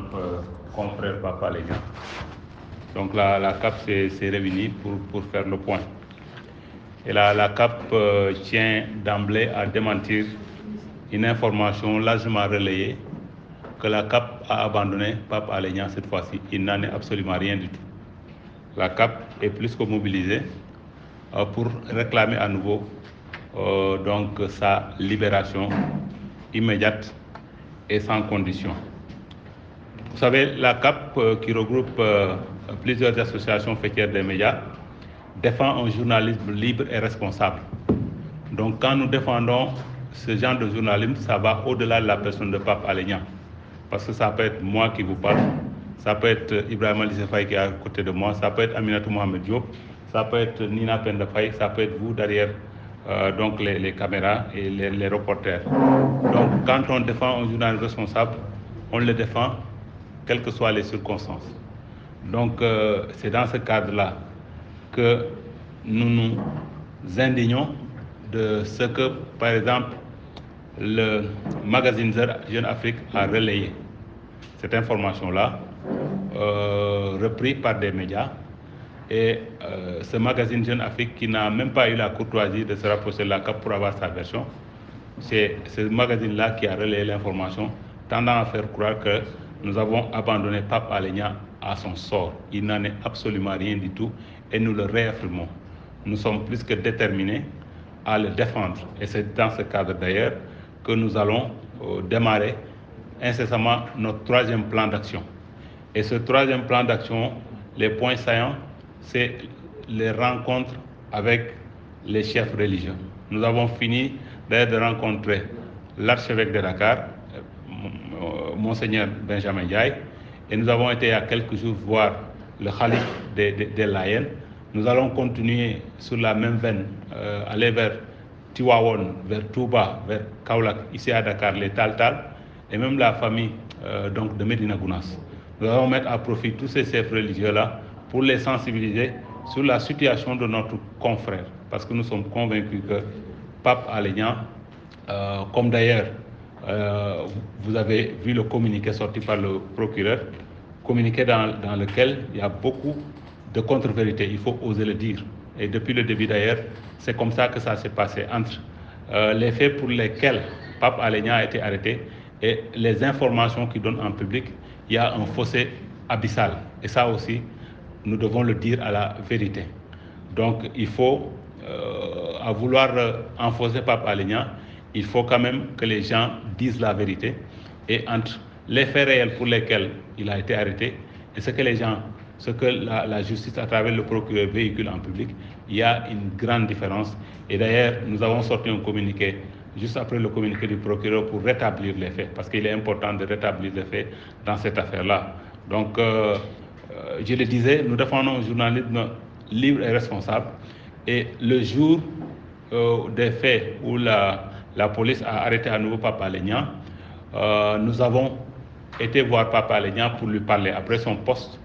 notre confrère Pape Alé Niang. Donc la CAP s'est réunie pour faire le point. Et la CAP tient d'emblée à démentir une information largement relayée que la CAP a abandonné Pape Alé Niang cette fois-ci. Il n'en est absolument rien du tout. La CAP est plus que mobilisée pour réclamer à nouveau donc sa libération immédiate et sans condition. Vous savez, la CAP qui regroupe plusieurs associations faîtières des médias défend un journalisme libre et responsable. Donc quand nous défendons ce genre de journalisme, ça va au-delà de la personne de Pape Alé Niang. Parce que ça peut être moi qui vous parle, ça peut être Ibrahima Lissé Faye qui est à côté de moi, ça peut être Aminatou Mohamed Diop, ça peut être Nina Penda Faye, ça peut être vous derrière donc les caméras et les reporters. Donc quand on défend un journal responsable, on le défend quelles que soient les circonstances. Donc c'est dans ce cadre-là que nous nous indignons de ce que, par exemple, le magazine Jeune Afrique a relayé cette information-là, repris par des médias. Et ce magazine Jeune Afrique, qui n'a même pas eu la courtoisie de se rapprocher de la CAP pour avoir sa version, c'est ce magazine-là qui a relayé l'information, tendant à faire croire que nous avons abandonné Pape Alé Niang à son sort. Il n'en est absolument rien du tout et nous le réaffirmons. Nous sommes plus que déterminés à le défendre. Et c'est dans ce cadre d'ailleurs que nous allons démarrer incessamment notre troisième plan d'action. Et ce troisième plan d'action, les points saillants, c'est les rencontres avec les chefs religieux. Nous avons fini d'ailleurs de rencontrer l'archevêque de Dakar, Monseigneur Benjamin Ndiaye, et nous avons été il y a quelques jours voir le Khalif des Layènes. Nous allons continuer sur la même veine, aller vers Tivaouane, vers Touba, vers Kaolack, ici à Dakar, les Tal, et même la famille donc de Médina Gounass. Nous allons mettre à profit tous ces chefs religieux-là pour les sensibiliser sur la situation de notre confrère, parce que nous sommes convaincus que Pape Alé Niang, comme d'ailleurs vous avez vu le communiqué sorti par le procureur, communiqué dans lequel il y a beaucoup de contre-vérités, il faut oser le dire. Et depuis le début d'ailleurs, c'est comme ça que ça s'est passé entre les faits pour lesquels Pape Alé Niang a été arrêté et les informations qu'il donne en public. Il y a un fossé abyssal. Et ça aussi, nous devons le dire à la vérité. Donc il faut, à vouloir enfoncer Pape Alé Niang, il faut quand même que les gens disent la vérité. Et entre les faits réels pour lesquels il a été arrêté et ce que la justice, à travers le procureur, véhicule en public, il y a une grande différence. Et d'ailleurs, nous avons sorti un communiqué juste après le communiqué du procureur pour rétablir les faits, parce qu'il est important de rétablir les faits dans cette affaire-là. Donc, je le disais, nous défendons un journalisme libre et responsable. Et le jour des faits où la police a arrêté à nouveau Pape Alé Niang, nous avons été voir Pape Alé Niang pour lui parler après son poste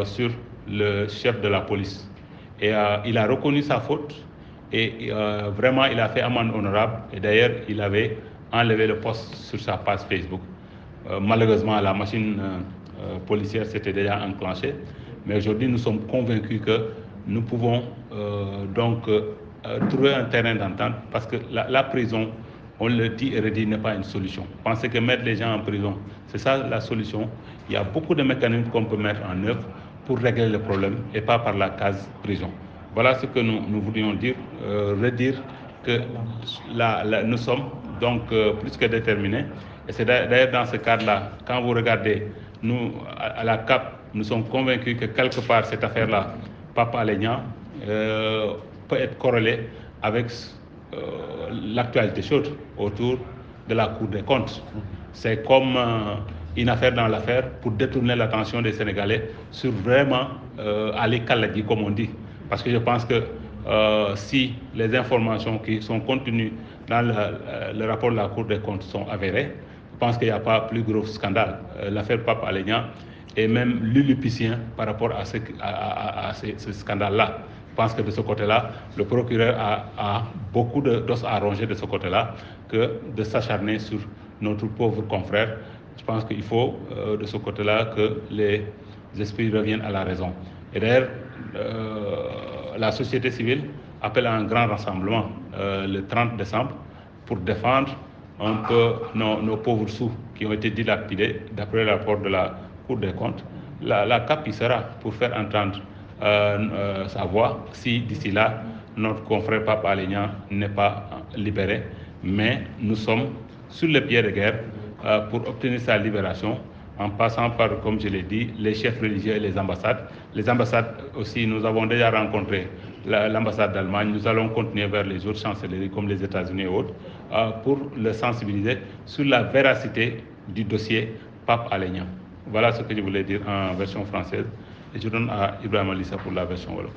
sur le chef de la police. Et il a reconnu sa faute et vraiment il a fait amende honorable. Et d'ailleurs, il avait enlevé le post sur sa page Facebook. Malheureusement, la machine policière s'était déjà enclenchée. Mais aujourd'hui, nous sommes convaincus que nous pouvons trouver un terrain d'entente, parce que la prison, on le dit et redit, n'est pas une solution. Pensez que mettre les gens en prison, c'est ça la solution. Il y a beaucoup de mécanismes qu'on peut mettre en œuvre pour régler le problème et pas par la case prison. Voilà ce que nous voulions dire, redire que nous sommes donc plus que déterminés. Et c'est d'ailleurs dans ce cadre-là, quand vous regardez, nous, à la CAP, nous sommes convaincus que quelque part cette affaire-là, Pape Alé Niang, peut être corrélée avec l'actualité chaude autour de la Cour des comptes. C'est comme une affaire dans l'affaire pour détourner l'attention des Sénégalais sur vraiment Ali Kaladi, comme on dit. Parce que je pense que si les informations qui sont contenues dans le rapport de la Cour des comptes sont avérées, je pense qu'il n'y a pas plus gros scandale. L'affaire Pape Alé Niang est même lilliputien par rapport à ce scandale-là. Je pense que de ce côté-là, le procureur a beaucoup d'os à ronger de ce côté-là que de s'acharner sur notre pauvre confrère Je pense qu'il faut de ce côté-là que les esprits reviennent à la raison. Et d'ailleurs, la société civile appelle à un grand rassemblement le 30 décembre pour défendre un peu nos pauvres sous qui ont été dilapidés d'après le rapport de la Cour des comptes. La CAP y sera pour faire entendre sa voix si d'ici là notre confrère Pape Alé Niang n'est pas libéré. Mais nous sommes sur le pied de guerre pour obtenir sa libération en passant par, comme je l'ai dit, les chefs religieux et les ambassades. Les ambassades aussi, nous avons déjà rencontré l'ambassade d'Allemagne. Nous allons continuer vers les autres chancelleries comme les États-Unis et autres pour le sensibiliser sur la véracité du dossier Pape Alé Niang. Voilà ce que je voulais dire en version française. Et je donne à Ibrahima Lissa pour la version wolof.